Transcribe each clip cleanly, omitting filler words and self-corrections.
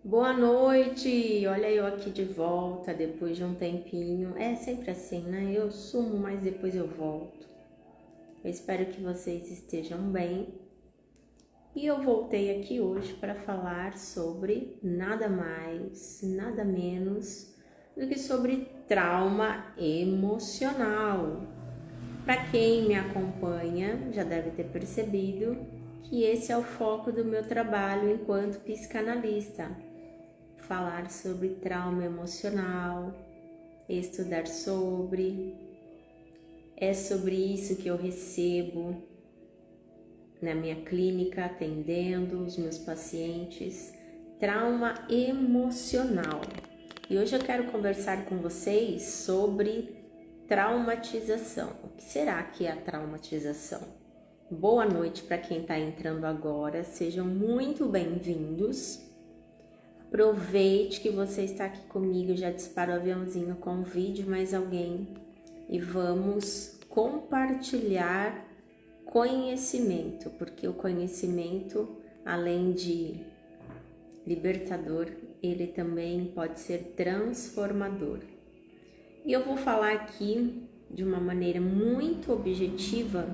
Boa noite! Olha eu aqui de volta depois de um tempinho. É sempre assim, né? Eu sumo, mas depois eu volto. Eu espero que vocês estejam bem. E eu voltei aqui hoje para falar sobre nada mais, nada menos do que sobre trauma emocional. Para quem me acompanha, já deve ter percebido que esse é o foco do meu trabalho enquanto psicanalista. Falar sobre trauma emocional, estudar sobre. É sobre isso que eu recebo na minha clínica, atendendo os meus pacientes. Trauma emocional. E hoje eu quero conversar com vocês sobre traumatização. O que será que é a traumatização? Boa noite para quem está entrando agora, sejam muito bem-vindos. Aproveite que você está aqui comigo, já dispara o aviãozinho, convide mais alguém e vamos compartilhar conhecimento, porque o conhecimento, além de libertador, ele também pode ser transformador. E eu vou falar aqui de uma maneira muito objetiva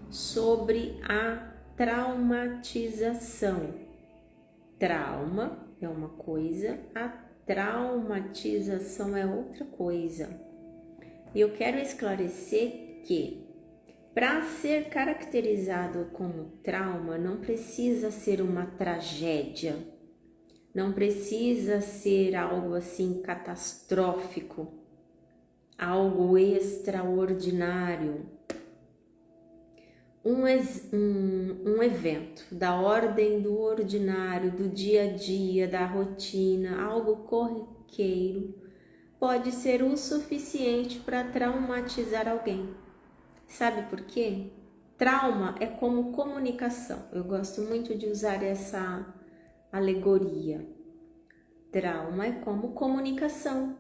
sobre a traumatização. Trauma é uma coisa, a traumatização é outra coisa. E eu quero esclarecer que, para ser caracterizado como trauma, não precisa ser uma tragédia, não precisa ser algo assim catastrófico, algo extraordinário. Um evento da ordem do ordinário, do dia a dia, da rotina, algo corriqueiro, pode ser o suficiente para traumatizar alguém. Sabe por quê? Trauma é como comunicação. Eu gosto muito de usar essa alegoria. Trauma é como comunicação.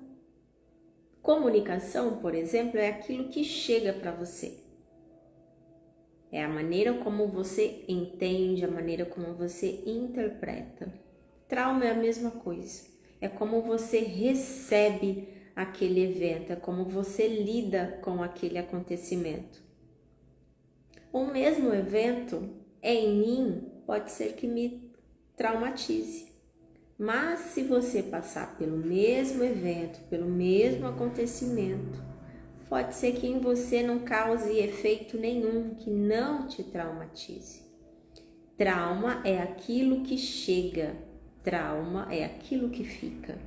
Comunicação, por exemplo, é aquilo que chega para você. É a maneira como você entende, a maneira como você interpreta. Trauma é a mesma coisa. É como você recebe aquele evento, é como você lida com aquele acontecimento. O mesmo evento em mim pode ser que me traumatize. Mas se você passar pelo mesmo evento, pelo mesmo acontecimento, pode ser que em você não cause efeito nenhum, que não te traumatize. Trauma é aquilo que chega, trauma é aquilo que fica.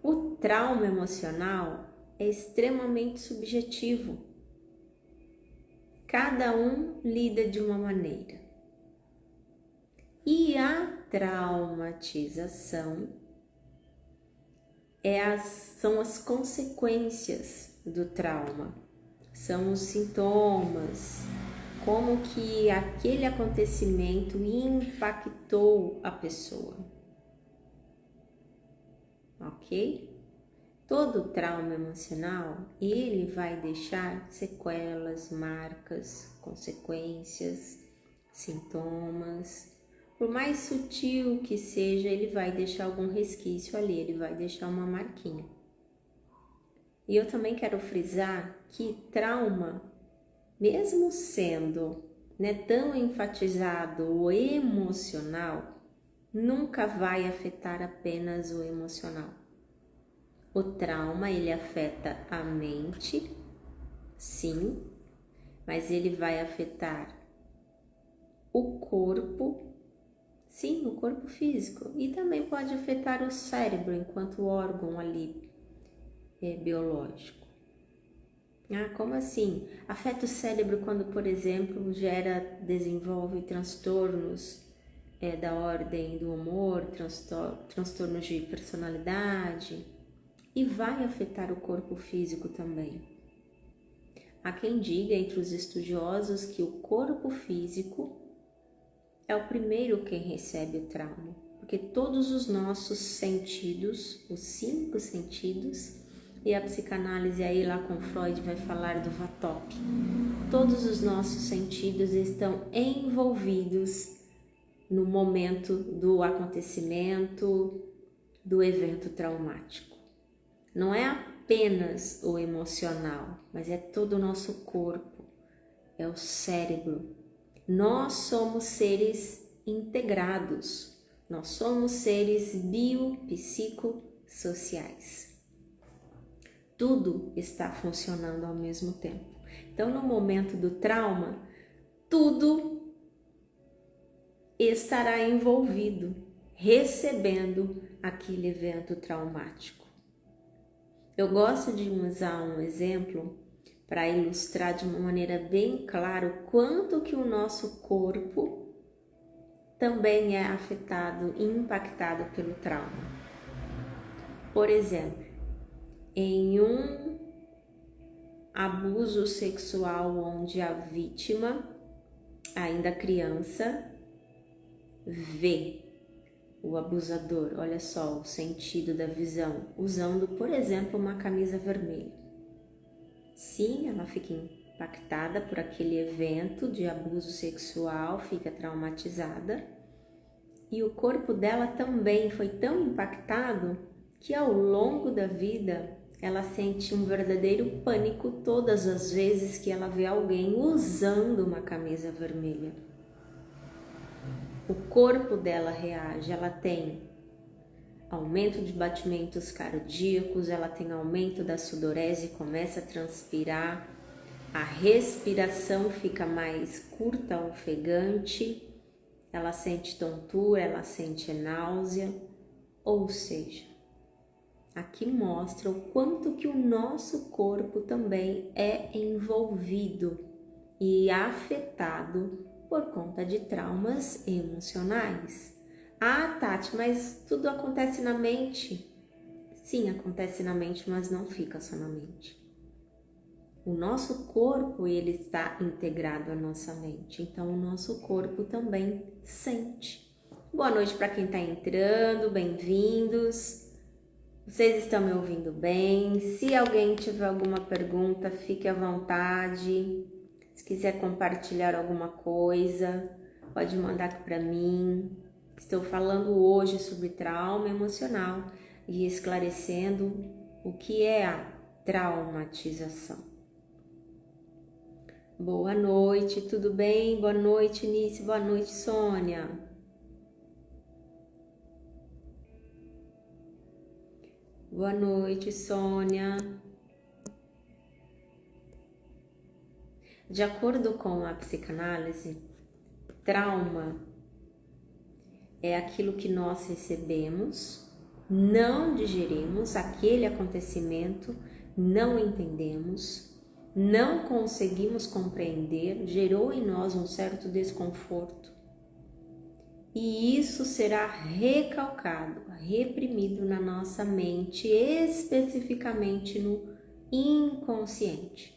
O trauma emocional é extremamente subjetivo. Cada um lida de uma maneira. E a traumatização são as consequências do trauma, são os sintomas, como que aquele acontecimento impactou a pessoa, ok? Todo trauma emocional, ele vai deixar sequelas, marcas, consequências, sintomas. Por mais sutil que seja, ele vai deixar algum resquício ali, ele vai deixar uma marquinha. E eu também quero frisar que trauma, mesmo sendo tão enfatizado o emocional, nunca vai afetar apenas o emocional. O trauma, ele afeta a mente, sim, mas ele vai afetar o corpo, sim, o corpo físico, e também pode afetar o cérebro enquanto órgão ali biológico. Como assim? Afeta o cérebro quando, por exemplo, desenvolve transtornos da ordem do humor, transtornos de personalidade, e vai afetar o corpo físico também. Há quem diga entre os estudiosos que o corpo físico é o primeiro quem recebe o trauma, porque todos os nossos sentidos, os 5 sentidos, e a psicanálise aí lá com Freud vai falar do VATOP, todos os nossos sentidos estão envolvidos no momento do acontecimento, do evento traumático. Não é apenas o emocional, mas é todo o nosso corpo, é o cérebro. Nós somos seres integrados, nós somos seres biopsicossociais. Tudo está funcionando ao mesmo tempo. Então, no momento do trauma, tudo estará envolvido, recebendo aquele evento traumático. Eu gosto de usar um exemplo para ilustrar de uma maneira bem clara o quanto que o nosso corpo também é afetado e impactado pelo trauma. Por exemplo, em um abuso sexual onde a vítima, ainda criança, vê o abusador, olha só o sentido da visão, usando, por exemplo, uma camisa vermelha. Sim, ela fica impactada por aquele evento de abuso sexual, fica traumatizada, e o corpo dela também foi tão impactado que ao longo da vida ela sente um verdadeiro pânico todas as vezes que ela vê alguém usando uma camisa vermelha. O corpo dela reage, ela tem aumento de batimentos cardíacos, ela tem aumento da sudorese, começa a transpirar, a respiração fica mais curta, ofegante, ela sente tontura, ela sente náusea, ou seja, aqui mostra o quanto que o nosso corpo também é envolvido e afetado por conta de traumas emocionais. Ah, Tati, mas tudo acontece na mente? Sim, acontece na mente, mas não fica só na mente. O nosso corpo, ele está integrado à nossa mente, então o nosso corpo também sente. Boa noite para quem está entrando, bem-vindos. Vocês estão me ouvindo bem? Se alguém tiver alguma pergunta, fique à vontade. Se quiser compartilhar alguma coisa, pode mandar aqui para mim. Estou falando hoje sobre trauma emocional e esclarecendo o que é a traumatização. Boa noite, tudo bem? Boa noite, Nice. Boa noite, Sônia. Boa noite, Sônia. De acordo com a psicanálise, trauma é aquilo que nós recebemos, não digerimos aquele acontecimento, não entendemos, não conseguimos compreender, gerou em nós um certo desconforto. E isso será recalcado, reprimido na nossa mente, especificamente no inconsciente.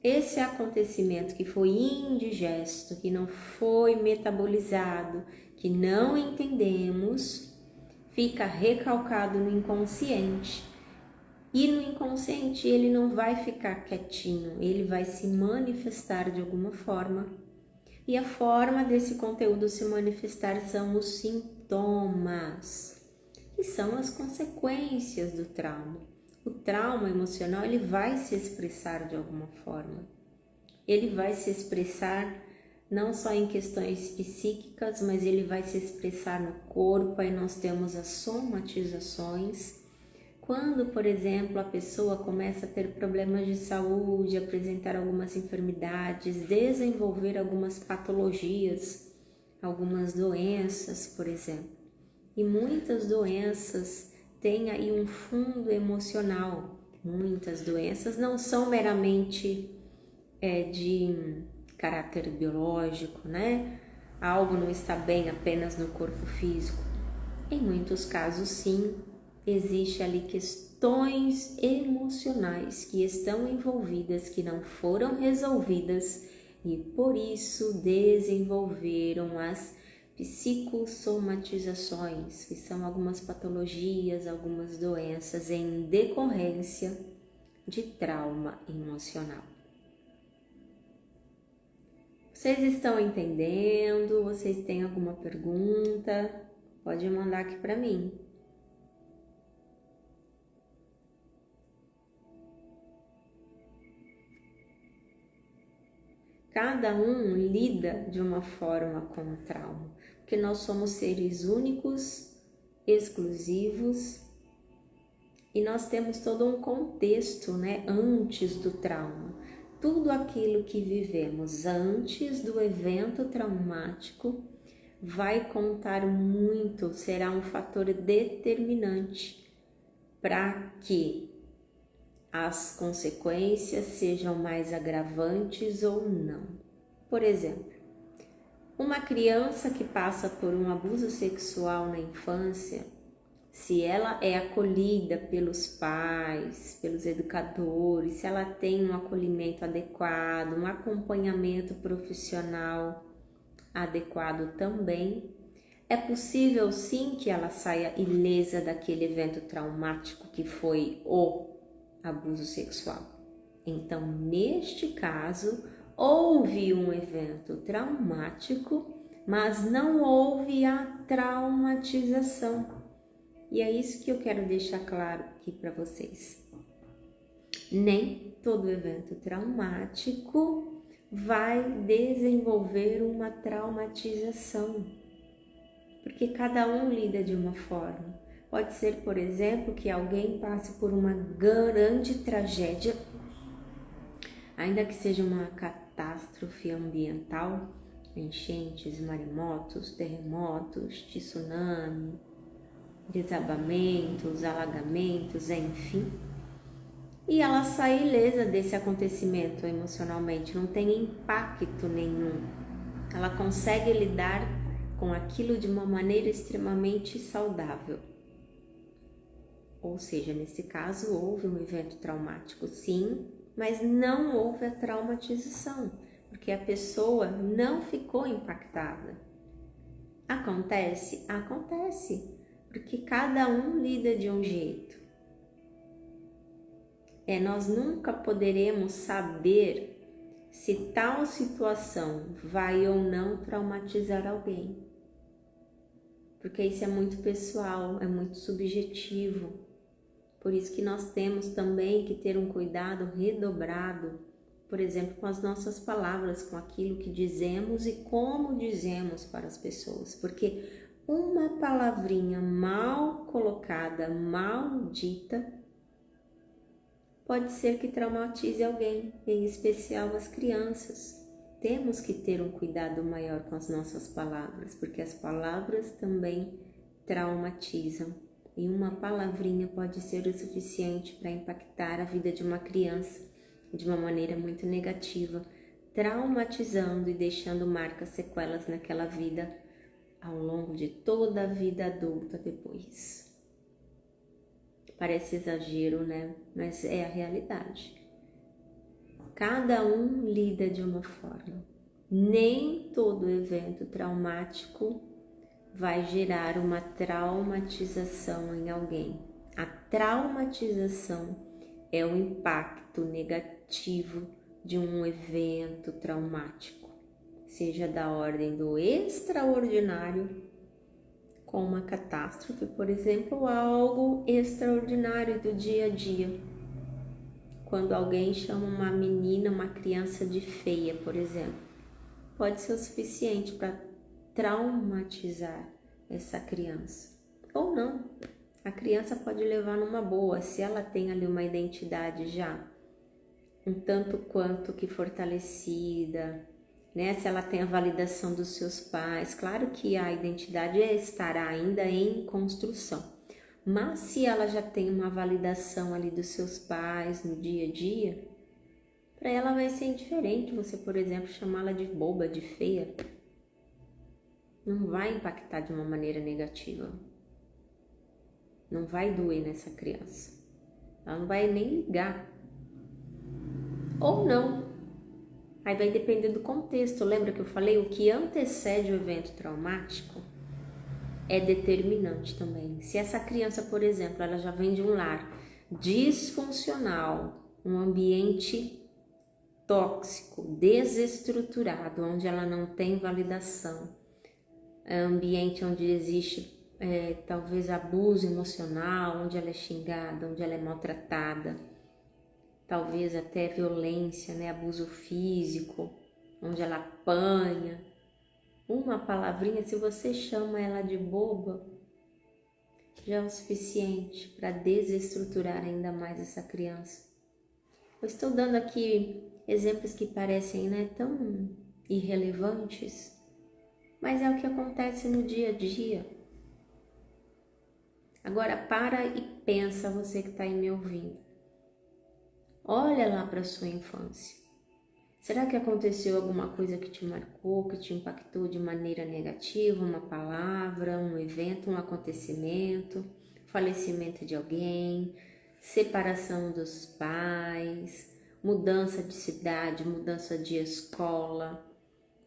Esse acontecimento que foi indigesto, que não foi metabolizado, que não entendemos, fica recalcado no inconsciente. E no inconsciente ele não vai ficar quietinho, ele vai se manifestar de alguma forma. E a forma desse conteúdo se manifestar são os sintomas, que são as consequências do trauma. O trauma emocional, ele vai se expressar de alguma forma. Ele vai se expressar não só em questões psíquicas, mas ele vai se expressar no corpo. Aí nós temos as somatizações. Quando, por exemplo, a pessoa começa a ter problemas de saúde, apresentar algumas enfermidades, desenvolver algumas patologias, algumas doenças, por exemplo. E muitas doenças têm aí um fundo emocional. Muitas doenças não são meramente de caráter biológico, né? Algo não está bem apenas no corpo físico. Em muitos casos, sim, existe ali questões emocionais que estão envolvidas, que não foram resolvidas e por isso desenvolveram as psicossomatizações, que são algumas patologias, algumas doenças em decorrência de trauma emocional. Vocês estão entendendo? Vocês têm alguma pergunta? Pode mandar aqui para mim. Cada um lida de uma forma com o trauma, porque nós somos seres únicos, exclusivos, e nós temos todo um contexto, né, antes do trauma. Tudo aquilo que vivemos antes do evento traumático vai contar muito, será um fator determinante para que as consequências sejam mais agravantes ou não. Por exemplo, uma criança que passa por um abuso sexual na infância, se ela é acolhida pelos pais, pelos educadores, se ela tem um acolhimento adequado, um acompanhamento profissional adequado também, é possível sim que ela saia ilesa daquele evento traumático que foi o abuso sexual. Então, neste caso, houve um evento traumático, mas não houve a traumatização. E é isso que eu quero deixar claro aqui para vocês. Nem todo evento traumático vai desenvolver uma traumatização, porque cada um lida de uma forma. Pode ser, por exemplo, que alguém passe por uma grande tragédia, ainda que seja uma catástrofe ambiental, enchentes, maremotos, terremotos, tsunami, desabamentos, alagamentos, enfim. E ela sai ilesa desse acontecimento emocionalmente, não tem impacto nenhum. Ela consegue lidar com aquilo de uma maneira extremamente saudável. Ou seja, nesse caso houve um evento traumático, sim, mas não houve a traumatização, porque a pessoa não ficou impactada. Acontece? Acontece, porque cada um lida de um jeito. Nós nunca poderemos saber se tal situação vai ou não traumatizar alguém, porque isso é muito pessoal, é muito subjetivo. Por isso que nós temos também que ter um cuidado redobrado, por exemplo, com as nossas palavras, com aquilo que dizemos e como dizemos para as pessoas, porque uma palavrinha mal colocada, mal dita, pode ser que traumatize alguém, em especial as crianças. Temos que ter um cuidado maior com as nossas palavras, porque as palavras também traumatizam. E uma palavrinha pode ser o suficiente para impactar a vida de uma criança de uma maneira muito negativa, traumatizando e deixando marcas, sequelas naquela vida ao longo de toda a vida adulta depois. Parece exagero, né? Mas é a realidade. Cada um lida de uma forma. Nem todo evento traumático vai gerar uma traumatização em alguém. A traumatização é o impacto negativo de um evento traumático, seja da ordem do extraordinário, com uma catástrofe, por exemplo, algo extraordinário do dia a dia. Quando alguém chama uma menina, uma criança de feia, por exemplo, pode ser o suficiente para traumatizar essa criança. Ou não, a criança pode levar numa boa, se ela tem ali uma identidade já um tanto quanto que fortalecida, né? Se ela tem a validação dos seus pais. Claro que a identidade estará ainda em construção, mas se ela já tem uma validação ali dos seus pais no dia a dia, para ela vai ser indiferente você, por exemplo, chamá-la de boba, de feia. Não vai impactar de uma maneira negativa. Não vai doer nessa criança. Ela não vai nem ligar. Ou não. Aí vai depender do contexto. Lembra que eu falei? O que antecede o evento traumático é determinante também. Se essa criança, por exemplo, ela já vem de um lar disfuncional, um ambiente tóxico, desestruturado, onde ela não tem validação, ambiente onde existe talvez abuso emocional, onde ela é xingada, onde ela é maltratada, talvez até violência, né, abuso físico, onde ela apanha. Uma palavrinha, se você chama ela de boba, já é o suficiente para desestruturar ainda mais essa criança. Eu estou dando aqui exemplos que parecem, tão irrelevantes, mas é o que acontece no dia a dia. Agora para e pensa, você que está aí me ouvindo. Olha lá para a sua infância. Será que aconteceu alguma coisa que te marcou, que te impactou de maneira negativa? Uma palavra, um evento, um acontecimento, falecimento de alguém, separação dos pais, mudança de cidade, mudança de escola.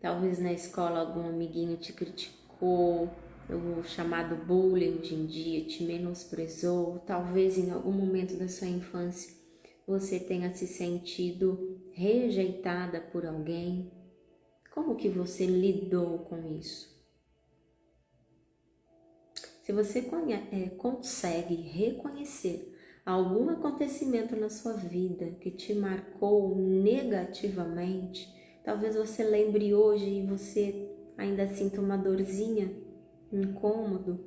Talvez na escola algum amiguinho te criticou, o chamado bullying hoje em dia te menosprezou. Talvez em algum momento da sua infância você tenha se sentido rejeitada por alguém. Como que você lidou com isso? Se você consegue reconhecer algum acontecimento na sua vida que te marcou negativamente, talvez você lembre hoje e você ainda sinta uma dorzinha, um incômodo.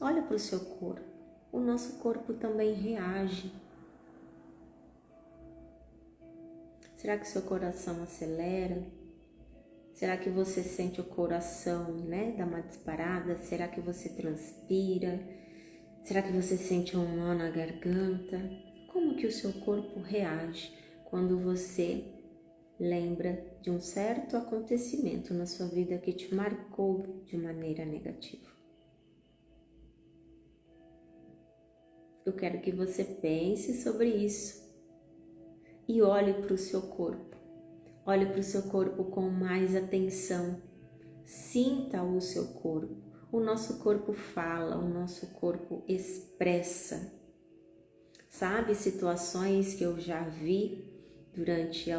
Olha para o seu corpo. O nosso corpo também reage. Será que seu coração acelera? Será que você sente o coração, dar uma disparada? Será que você transpira? Será que você sente um nó na garganta? Como que o seu corpo reage quando você lembra de um certo acontecimento na sua vida que te marcou de maneira negativa? Eu quero que você pense sobre isso e olhe para o seu corpo. Olhe para o seu corpo com mais atenção. Sinta o seu corpo. O nosso corpo fala, o nosso corpo expressa. Sabe, situações que eu já vi durante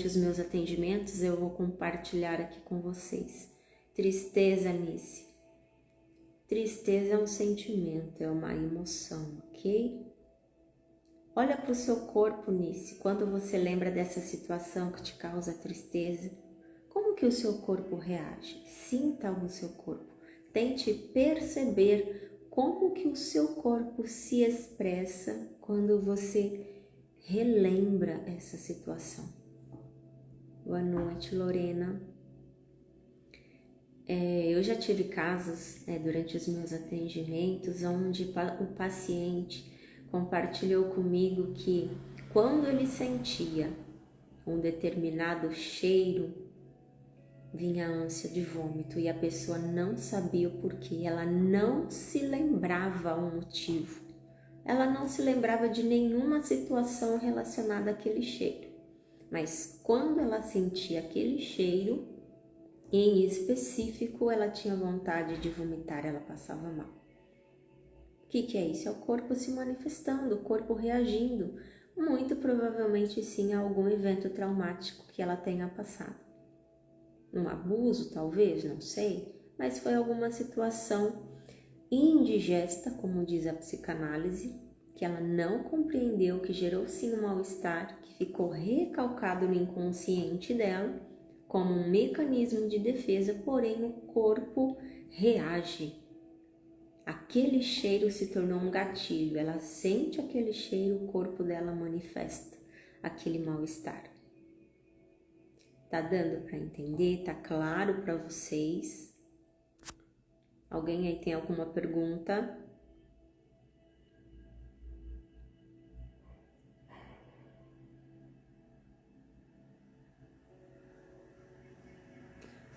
os meus atendimentos, eu vou compartilhar aqui com vocês. Tristeza, Nice. Tristeza é um sentimento, é uma emoção, ok? Olha para o seu corpo, Nice, quando você lembra dessa situação que te causa tristeza. Como que o seu corpo reage? Sinta o seu corpo. Tente perceber como que o seu corpo se expressa quando você relembra essa situação. Boa noite, Lorena. Eu já tive casos durante os meus atendimentos onde o paciente compartilhou comigo que quando ele sentia um determinado cheiro, vinha a ânsia de vômito e a pessoa não sabia o porquê, ela não se lembrava o motivo, ela não se lembrava de nenhuma situação relacionada àquele cheiro, mas quando ela sentia aquele cheiro, em específico, ela tinha vontade de vomitar, ela passava mal. O que é isso? É o corpo se manifestando, o corpo reagindo, muito provavelmente sim a algum evento traumático que ela tenha passado. Um abuso, talvez, não sei, mas foi alguma situação indigesta, como diz a psicanálise, que ela não compreendeu, que gerou sim um mal-estar, que ficou recalcado no inconsciente dela, como um mecanismo de defesa, porém o corpo reage. Aquele cheiro se tornou um gatilho, ela sente aquele cheiro, o corpo dela manifesta aquele mal-estar. Tá dando para entender? Tá claro para vocês? Alguém aí tem alguma pergunta?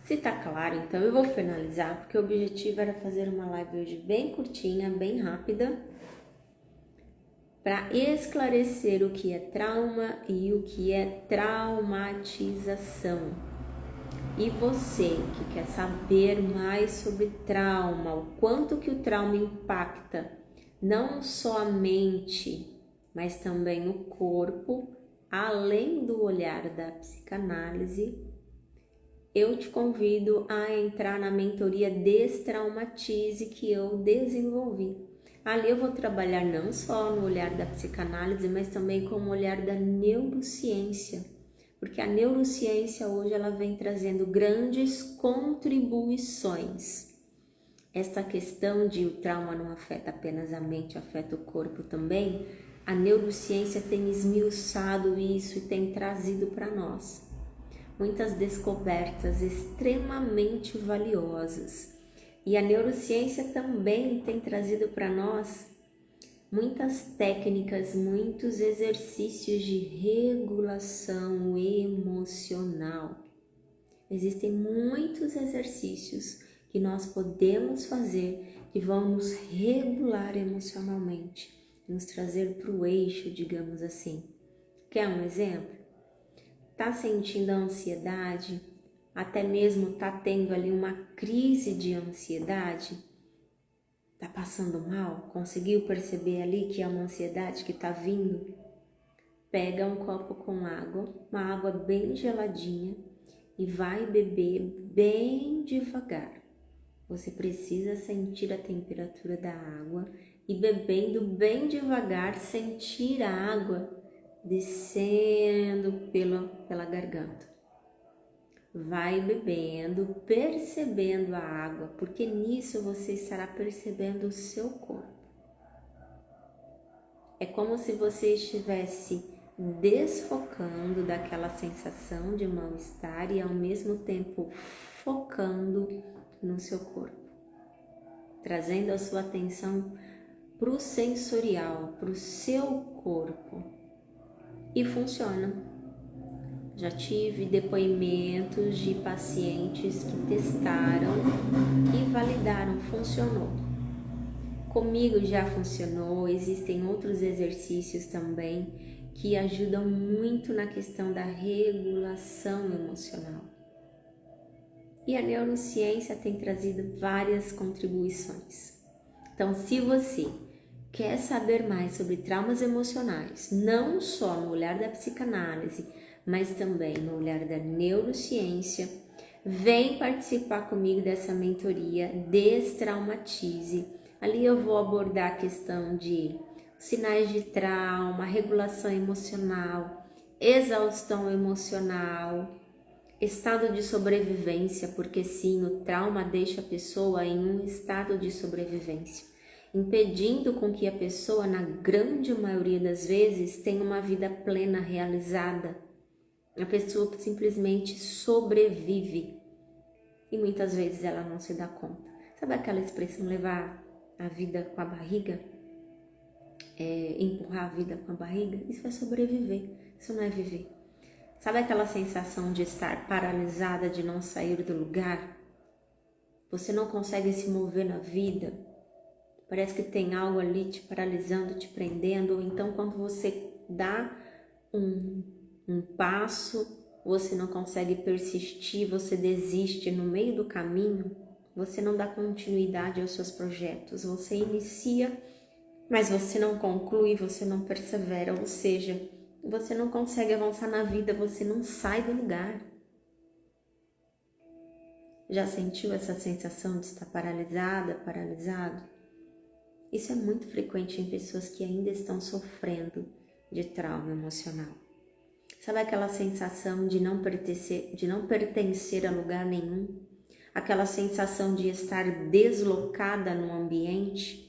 Se tá claro, então eu vou finalizar, porque o objetivo era fazer uma live hoje bem curtinha, bem rápida, para esclarecer o que é trauma e o que é traumatização. E você que quer saber mais sobre trauma, o quanto que o trauma impacta não só a mente, mas também o corpo, além do olhar da psicanálise, eu te convido a entrar na mentoria Destraumatize que eu desenvolvi. Ali eu vou trabalhar não só no olhar da psicanálise, mas também com o olhar da neurociência, porque a neurociência hoje ela vem trazendo grandes contribuições. Esta questão de o trauma não afeta apenas a mente, afeta o corpo também, a neurociência tem esmiuçado isso e tem trazido para nós muitas descobertas extremamente valiosas. E a neurociência também tem trazido para nós muitas técnicas, muitos exercícios de regulação emocional. Existem muitos exercícios que nós podemos fazer que vão nos regular emocionalmente, nos trazer para o eixo, digamos assim. Quer um exemplo? Tá sentindo a ansiedade? Até mesmo tá tendo ali uma crise de ansiedade? Tá passando mal? Conseguiu perceber ali que é uma ansiedade que tá vindo? Pega um copo com água, uma água bem geladinha e vai beber bem devagar. Você precisa sentir a temperatura da água e bebendo bem devagar, sentir a água descendo pela garganta. Vai bebendo, percebendo a água, porque nisso você estará percebendo o seu corpo. É como se você estivesse desfocando daquela sensação de mal-estar e ao mesmo tempo focando no seu corpo, trazendo a sua atenção para o sensorial, para o seu corpo. E funciona. Já tive depoimentos de pacientes que testaram e validaram, funcionou. Comigo já funcionou, existem outros exercícios também que ajudam muito na questão da regulação emocional. E a neurociência tem trazido várias contribuições. Então, se você quer saber mais sobre traumas emocionais, não só no olhar da psicanálise, mas também no olhar da neurociência, vem participar comigo dessa mentoria Destraumatize. Ali eu vou abordar a questão de sinais de trauma, regulação emocional, exaustão emocional, estado de sobrevivência, porque sim, o trauma deixa a pessoa em um estado de sobrevivência, impedindo com que a pessoa, na grande maioria das vezes, tenha uma vida plena, realizada. A pessoa que simplesmente sobrevive e muitas vezes ela não se dá conta. Sabe aquela expressão levar a vida com a barriga? Empurrar a vida com a barriga? Isso é sobreviver, isso não é viver. Sabe aquela sensação de estar paralisada, de não sair do lugar? Você não consegue se mover na vida? Parece que tem algo ali te paralisando, te prendendo. Ou então quando você dá um passo, você não consegue persistir, você desiste no meio do caminho, você não dá continuidade aos seus projetos, você inicia, mas você não conclui, você não persevera, ou seja, você não consegue avançar na vida, você não sai do lugar. Já sentiu essa sensação de estar paralisada, paralisado? Isso é muito frequente em pessoas que ainda estão sofrendo de trauma emocional. Sabe aquela sensação de não pertencer a lugar nenhum? Aquela sensação de estar deslocada no ambiente?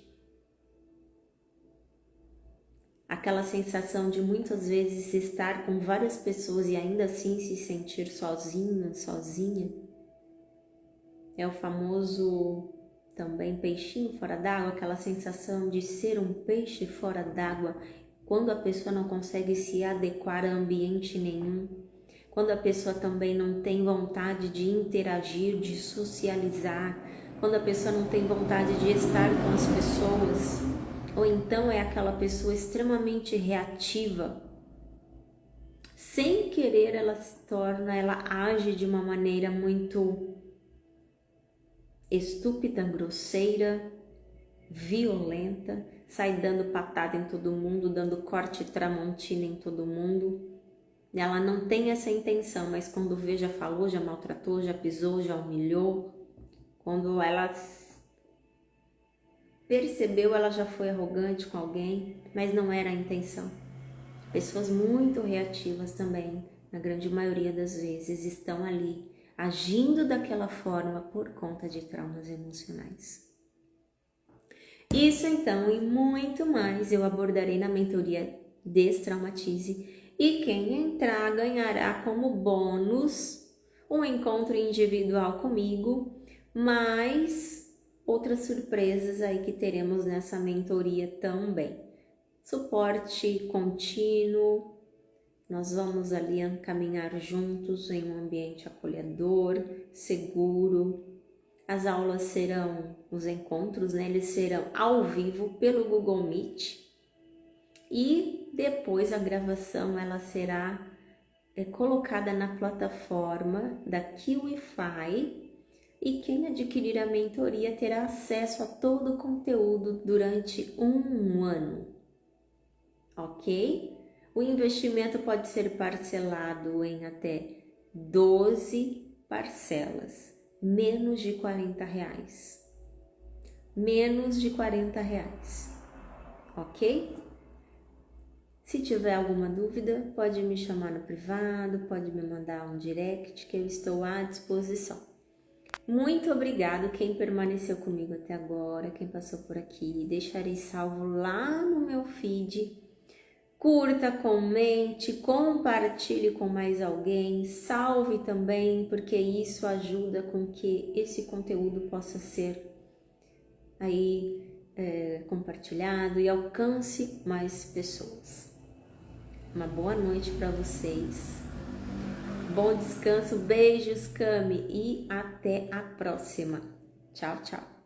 Aquela sensação de muitas vezes estar com várias pessoas e ainda assim se sentir sozinho, sozinha? É o famoso também peixinho fora d'água, aquela sensação de ser um peixe fora d'água, quando a pessoa não consegue se adequar a ambiente nenhum, quando a pessoa também não tem vontade de interagir, de socializar, quando a pessoa não tem vontade de estar com as pessoas, ou então é aquela pessoa extremamente reativa, sem querer ela age de uma maneira muito estúpida, grosseira, violenta, sai dando patada em todo mundo, dando corte tramontina em todo mundo. Ela não tem essa intenção, mas quando vê, já falou, já maltratou, já pisou, já humilhou. Quando ela percebeu, ela já foi arrogante com alguém, mas não era a intenção. Pessoas muito reativas também na grande maioria das vezes, estão ali agindo daquela forma por conta de traumas emocionais. Isso então e muito mais eu abordarei na mentoria Destraumatize, e quem entrar ganhará como bônus um encontro individual comigo, mais outras surpresas aí que teremos nessa mentoria também. Suporte contínuo, nós vamos ali caminhar juntos em um ambiente acolhedor, seguro. As aulas serão, os encontros, né, eles serão ao vivo pelo Google Meet, e depois a gravação ela será colocada na plataforma da Kiwify, e quem adquirir a mentoria terá acesso a todo o conteúdo durante um ano, ok? O investimento pode ser parcelado em até 12 parcelas, menos de R$40. Menos de R$40, ok? Se tiver alguma dúvida, pode me chamar no privado, pode me mandar um direct que eu estou à disposição. Muito obrigado quem permaneceu comigo até agora, quem passou por aqui. Deixarei salvo lá no meu feed. Curta, comente, compartilhe com mais alguém, salve também, porque isso ajuda com que esse conteúdo possa ser aí compartilhado e alcance mais pessoas. Uma boa noite para vocês, bom descanso, beijos, Cami, e até a próxima. Tchau, tchau.